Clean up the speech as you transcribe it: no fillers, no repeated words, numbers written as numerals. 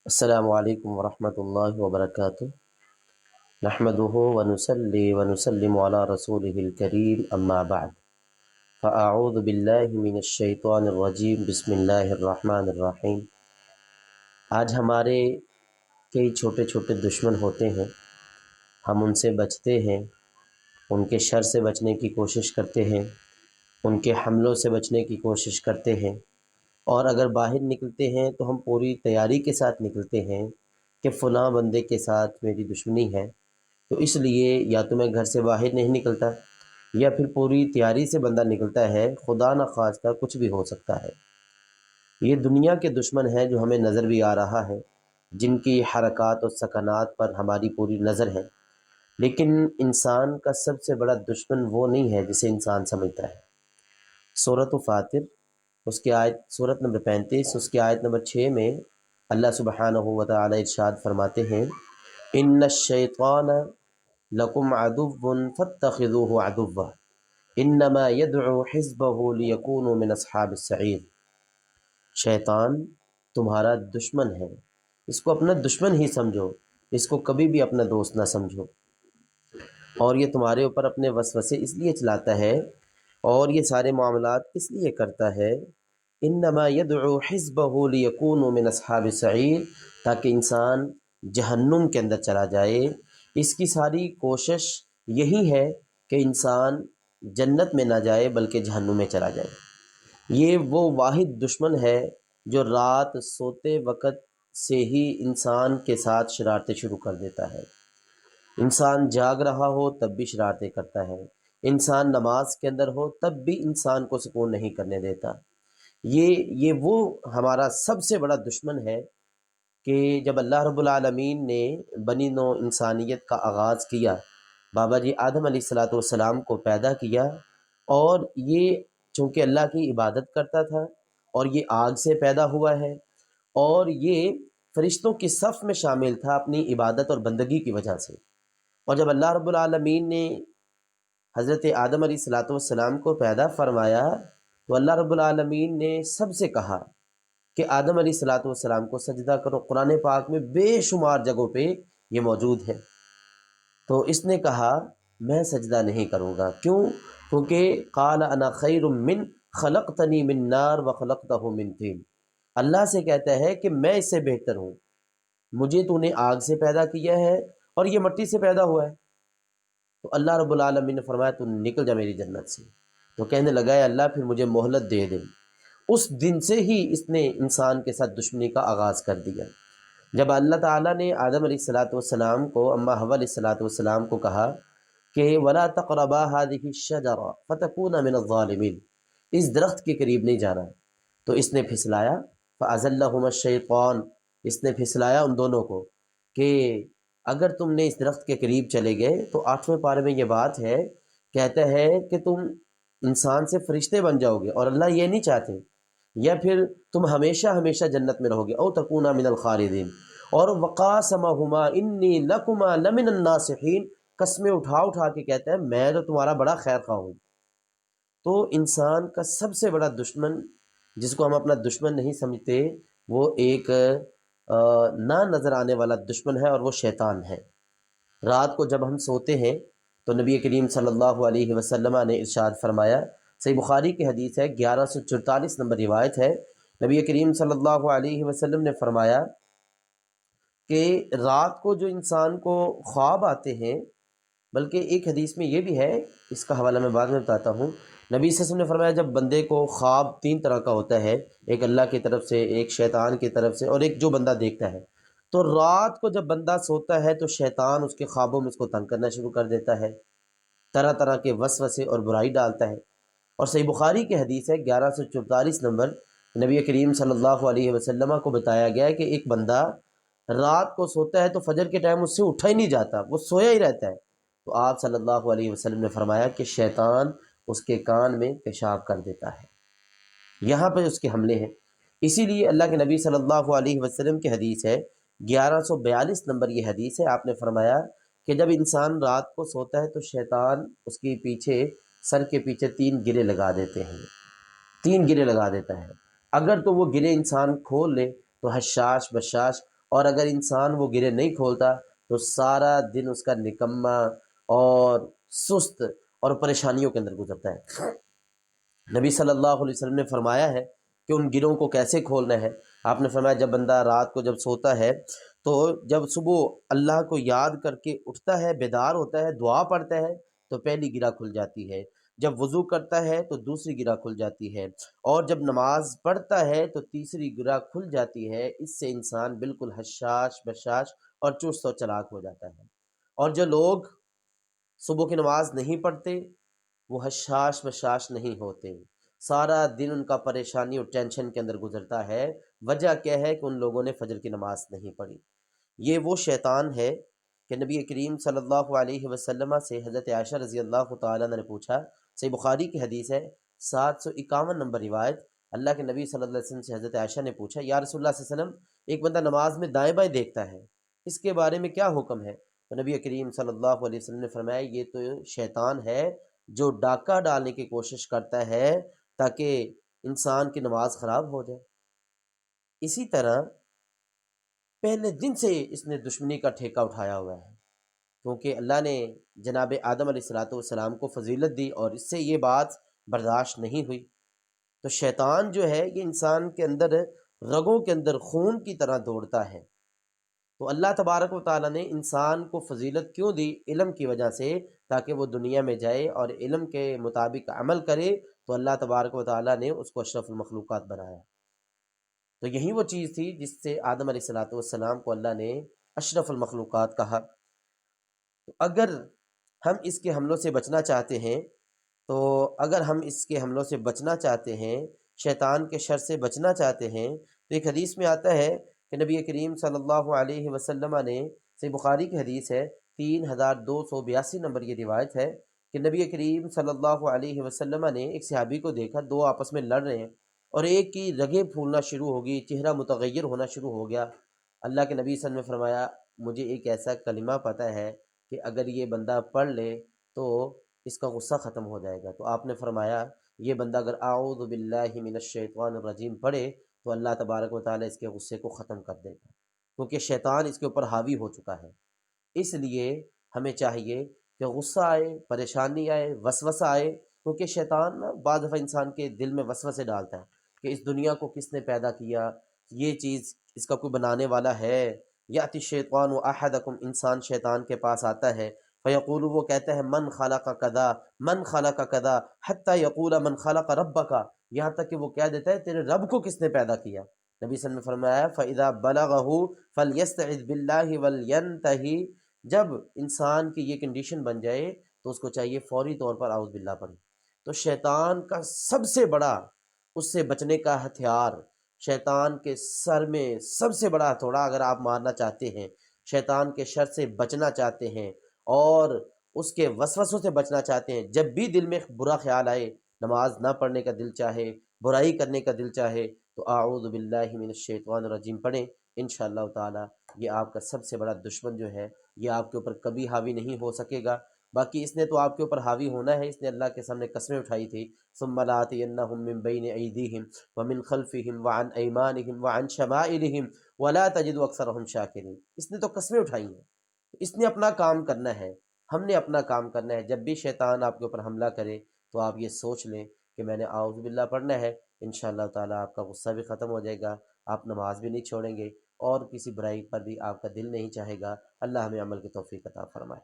السلام علیکم ورحمۃ اللہ وبرکاتہ۔ نحمده ونصلي ونسلم على رسوله الكريم اما بعد فاعوذ باللہ من الشیطان الرجیم بسم اللہ الرحمن الرحیم۔ آج ہمارے کئی چھوٹے چھوٹے دشمن ہوتے ہیں، ہم ان سے بچتے ہیں، ان کے شر سے بچنے کی کوشش کرتے ہیں، ان کے حملوں سے بچنے کی کوشش کرتے ہیں، اور اگر باہر نکلتے ہیں تو ہم پوری تیاری کے ساتھ نکلتے ہیں کہ فلاں بندے کے ساتھ میری دشمنی ہے، تو اس لیے یا تو میں گھر سے باہر نہیں نکلتا، یا پھر پوری تیاری سے بندہ نکلتا ہے، خدا نخواستہ کچھ بھی ہو سکتا ہے۔ یہ دنیا کے دشمن ہیں جو ہمیں نظر بھی آ رہا ہے، جن کی حرکات و سکنات پر ہماری پوری نظر ہے، لیکن انسان کا سب سے بڑا دشمن وہ نہیں ہے جسے انسان سمجھتا ہے۔ سورۃ فاطر، اس کی آیت سورت نمبر 35، اس کی آیت نمبر 6 میں اللہ سبحانہ و تعالی ارشاد فرماتے ہیں، ان الشیطان لکم عدو فاتخذوه عدوا انما يدعو حزبه ليكونوا من اصحاب السعیر۔ شیطان تمہارا دشمن ہے، اس کو اپنا دشمن ہی سمجھو، اس کو کبھی بھی اپنا دوست نہ سمجھو، اور یہ تمہارے اوپر اپنے وسوسے اس لیے چلاتا ہے اور یہ سارے معاملات اس لیے کرتا ہے، انما يدعو حزبه ليكونوا من اصحاب السعیر، تاکہ انسان جہنم کے اندر چلا جائے۔ اس کی ساری کوشش یہی ہے کہ انسان جنت میں نہ جائے بلکہ جہنم میں چلا جائے۔ یہ وہ واحد دشمن ہے جو رات سوتے وقت سے ہی انسان کے ساتھ شرارتیں شروع کر دیتا ہے۔ انسان جاگ رہا ہو تب بھی شرارتیں کرتا ہے، انسان نماز کے اندر ہو تب بھی انسان کو سکون نہیں کرنے دیتا۔ یہ وہ ہمارا سب سے بڑا دشمن ہے کہ جب اللہ رب العالمین نے بنی نوع انسانیت کا آغاز کیا، بابا جی آدم علیہ الصلاۃ والسلام کو پیدا کیا، اور یہ چونکہ اللہ کی عبادت کرتا تھا اور یہ آگ سے پیدا ہوا ہے، اور یہ فرشتوں کی صف میں شامل تھا اپنی عبادت اور بندگی کی وجہ سے، اور جب اللہ رب العالمین نے حضرت آدم علیہ الصلاۃ والسلام کو پیدا فرمایا تو اللہ رب العالمین نے سب سے کہا کہ آدم علیہ الصلاۃ والسلام کو سجدہ کرو۔ قرآن پاک میں بے شمار جگہوں پہ یہ موجود ہے، تو اس نے کہا میں سجدہ نہیں کروں گا، کیوں؟ کیونکہ قال انا خیر من خلقتنی من نار وخلقتہ من طین، اللہ سے کہتا ہے کہ میں اس سے بہتر ہوں، مجھے تو نے آگ سے پیدا کیا ہے اور یہ مٹی سے پیدا ہوا ہے۔ تو اللہ رب العالمین نے فرمایا تو نکل جا میری جنت سے، تو کہنے لگا ہے اللہ پھر مجھے مہلت دے دے۔ اس دن سے ہی اس نے انسان کے ساتھ دشمنی کا آغاز کر دیا۔ جب اللہ تعالیٰ نے آدم علیہ الصلاۃ والسلام کو، اما حوا علیہ الصلاۃ والسلام کو کہا کہ ولا تقربا هذه الشجرة فتكونا من الظالمین، اس درخت کے قریب نہیں جانا، تو اس نے پھسلایا، فأزلهما الشیطان، اس نے پھسلایا ان دونوں کو کہ اگر تم نے اس درخت کے قریب چلے گئے تو 8ویں پارے میں یہ بات ہے، کہتا ہے کہ تم انسان سے فرشتے بن جاؤ گے، اور اللہ یہ نہیں چاہتے، یا پھر تم ہمیشہ ہمیشہ جنت میں رہو گے، او تکونا من الخالدین، اور وقاسمہما انی لکما لمن الناصحین، قسمیں اٹھا اٹھا کے کہتا ہے میں تو تمہارا بڑا خیر خواہ ہوں۔ تو انسان کا سب سے بڑا دشمن جس کو ہم اپنا دشمن نہیں سمجھتے، وہ ایک نہ نظر آنے والا دشمن ہے، اور وہ شیطان ہے۔ رات کو جب ہم سوتے ہیں تو نبی کریم صلی اللہ علیہ وسلم نے ارشاد فرمایا، صحیح بخاری کی حدیث ہے، 1144 نمبر روایت ہے، نبی کریم صلی اللہ علیہ وسلم نے فرمایا کہ رات کو جو انسان کو خواب آتے ہیں، بلکہ ایک حدیث میں یہ بھی ہے، اس کا حوالہ میں بعد میں بتاتا ہوں، نبی صلی اللہ علیہ وسلم نے فرمایا جب بندے کو خواب 3 طرح کا ہوتا ہے، ایک اللہ کی طرف سے، ایک شیطان کی طرف سے، اور ایک جو بندہ دیکھتا ہے، تو رات کو جب بندہ سوتا ہے تو شیطان اس کے خوابوں میں اس کو تنگ کرنا شروع کر دیتا ہے، طرح طرح کے وسوسے اور برائی ڈالتا ہے، اور صحیح بخاری کی حدیث ہے 1144 نمبر، نبی کریم صلی اللہ علیہ وسلم کو بتایا گیا ہے کہ ایک بندہ رات کو سوتا ہے تو فجر کے ٹائم اس سے اٹھا ہی نہیں جاتا، وہ سویا ہی رہتا ہے، تو آپ صلی اللہ علیہ وسلم نے فرمایا کہ شیطان اس کے کان میں پیشاب کر دیتا ہے، یہاں پہ اس کے حملے ہیں۔ اسی لیے اللہ کے نبی صلی اللہ علیہ وسلم کی حدیث ہے، 1142 نمبر یہ حدیث ہے، آپ نے فرمایا کہ جب انسان رات کو سوتا ہے تو شیطان اس کے پیچھے، سر کے پیچھے 3 گرے لگا دیتے ہیں، 3 گرے لگا دیتا ہے، اگر تو وہ گرے انسان کھول لے تو حشاش بشاش اور اگر انسان وہ گرے نہیں کھولتا تو سارا دن اس کا نکما اور سست اور پریشانیوں کے اندر گزرتا ہے۔ نبی صلی اللہ علیہ وسلم نے فرمایا ہے کہ ان گروں کو کیسے کھولنا ہے۔ آپ نے فرمایا جب بندہ رات کو جب سوتا ہے تو جب صبح اللہ کو یاد کر کے اٹھتا ہے، بیدار ہوتا ہے، دعا پڑھتا ہے تو پہلی گرہ کھل جاتی ہے، جب وضو کرتا ہے تو دوسری گرہ کھل جاتی ہے، اور جب نماز پڑھتا ہے تو تیسری گرہ کھل جاتی ہے۔ اس سے انسان بالکل حشاش بشاش اور چست و چلاک ہو جاتا ہے۔ اور جو لوگ صبح کی نماز نہیں پڑھتے وہ حشاش بشاش نہیں ہوتے، سارا دن ان کا پریشانی اور ٹینشن کے اندر گزرتا ہے۔ وجہ کیا ہے کہ ان لوگوں نے فجر کی نماز نہیں پڑھی۔ یہ وہ شیطان ہے کہ نبی کریم صلی اللہ علیہ وسلم سے حضرت عائشہ رضی اللہ تعالیٰ عنہ نے پوچھا، صحیح بخاری کی حدیث ہے، 751 نمبر روایت، اللہ کے نبی صلی اللہ علیہ وسلم سے حضرت عائشہ نے پوچھا، یا رسول اللہ صلی اللہ علیہ وسلم، ایک بندہ نماز میں دائیں بائیں دیکھتا ہے، اس کے بارے میں کیا حکم ہے؟ تو نبی کریم صلی اللہ علیہ وسلم نے فرمایا یہ تو شیطان ہے جو ڈاکہ ڈالنے کی کوشش کرتا ہے تاکہ انسان کی نماز خراب ہو جائے۔ اسی طرح پہلے دن سے اس نے دشمنی کا ٹھیکہ اٹھایا ہوا ہے، کیونکہ اللہ نے جناب آدم علیہ السلام کو فضیلت دی اور اس سے یہ بات برداشت نہیں ہوئی۔ تو شیطان جو ہے یہ انسان کے اندر رگوں کے اندر خون کی طرح دوڑتا ہے۔ تو اللہ تبارک و تعالیٰ نے انسان کو فضیلت کیوں دی؟ علم کی وجہ سے، تاکہ وہ دنیا میں جائے اور علم کے مطابق عمل کرے، تو اللہ تبارک و تعالیٰ نے اس کو اشرف المخلوقات بنایا۔ تو یہی وہ چیز تھی جس سے آدم علیہ السلام کو اللہ نے اشرف المخلوقات کہا۔ تو اگر ہم اس کے حملوں سے بچنا چاہتے ہیں شیطان کے شر سے بچنا چاہتے ہیں، تو ایک حدیث میں آتا ہے کہ نبی کریم صلی اللہ علیہ وسلم نے، صحیح بخاری کی حدیث ہے، 3282 نمبر یہ روایت ہے کہ نبی کریم صلی اللہ علیہ وسلم نے ایک صحابی کو دیکھا، دو آپس میں لڑ رہے ہیں اور ایک کی رگیں پھولنا شروع ہو گئی، چہرہ متغیر ہونا شروع ہو گیا۔ اللہ کے نبی صلی اللہ علیہ وسلم نے فرمایا مجھے ایک ایسا کلمہ پتہ ہے کہ اگر یہ بندہ پڑھ لے تو اس کا غصہ ختم ہو جائے گا۔ تو آپ نے فرمایا یہ بندہ اگر اعوذ باللہ من الشیطان الرجیم پڑھے تو اللہ تبارک و تعالیٰ اس کے غصے کو ختم کر دے گا، کیونکہ شیطان اس کے اوپر حاوی ہو چکا ہے۔ اس لیے ہمیں چاہیے کہ غصہ آئے، پریشانی آئے، وسوسہ آئے، کیونکہ شیطان نا بعض دفعہ انسان کے دل میں وسوسے ڈالتا ہے کہ اس دنیا کو کس نے پیدا کیا، یہ چیز اس کا کوئی بنانے والا ہے۔ یاتی الشیطان احدکم، انسان شیطان کے پاس آتا ہے، فیقول، وہ کہتا ہے من خلق کذا من خلق کذا حتی یقول من خلق ربک، یہاں تک کہ وہ کہہ دیتا ہے تیرے رب کو کس نے پیدا کیا۔ نبی صلی اللہ علیہ وسلم نے فرمایا فاذا بلغہ فلیستعذ باللہ ولینتہی، جب انسان کی یہ کنڈیشن بن جائے تو اس کو چاہیے فوری طور پر اعوذ باللہ پڑھے۔ تو شیطان کا سب سے بڑا، اس سے بچنے کا ہتھیار، شیطان کے سر میں سب سے بڑا ہتھوڑا اگر آپ مارنا چاہتے ہیں، شیطان کے شر سے بچنا چاہتے ہیں اور اس کے وسوسوں سے بچنا چاہتے ہیں، جب بھی دل میں برا خیال آئے، نماز نہ پڑھنے کا دل چاہے، برائی کرنے کا دل چاہے، تو اعوذ باللہ من الشیطان الرجیم پڑھیں۔ انشاءاللہ تعالی یہ آپ کا سب سے بڑا دشمن جو ہے یہ آپ کے اوپر کبھی حاوی نہیں ہو سکے گا۔ باقی اس نے تو آپ کے اوپر حاوی ہونا ہے، اس نے اللہ کے سامنے قسمیں اٹھائی تھی، ثم لآتینہم من بین ایدیہم ومن خلفہم وعن ایمانہم وعن شمائلہم ولا تجد اکثرہم شاکرین، اس نے تو قسمیں اٹھائی ہیں۔ اس نے اپنا کام کرنا ہے، ہم نے اپنا کام کرنا ہے۔ جب بھی شیطان آپ کے اوپر حملہ کرے تو آپ یہ سوچ لیں کہ میں نے اعوذ باللہ پڑھنا ہے، انشاءاللہ تعالیٰ آپ کا غصہ بھی ختم ہو جائے گا، آپ نماز بھی نہیں چھوڑیں گے اور کسی برائی پر بھی آپ کا دل نہیں چاہے گا۔ اللہ ہمیں عمل کی توفیق عطا فرمائے۔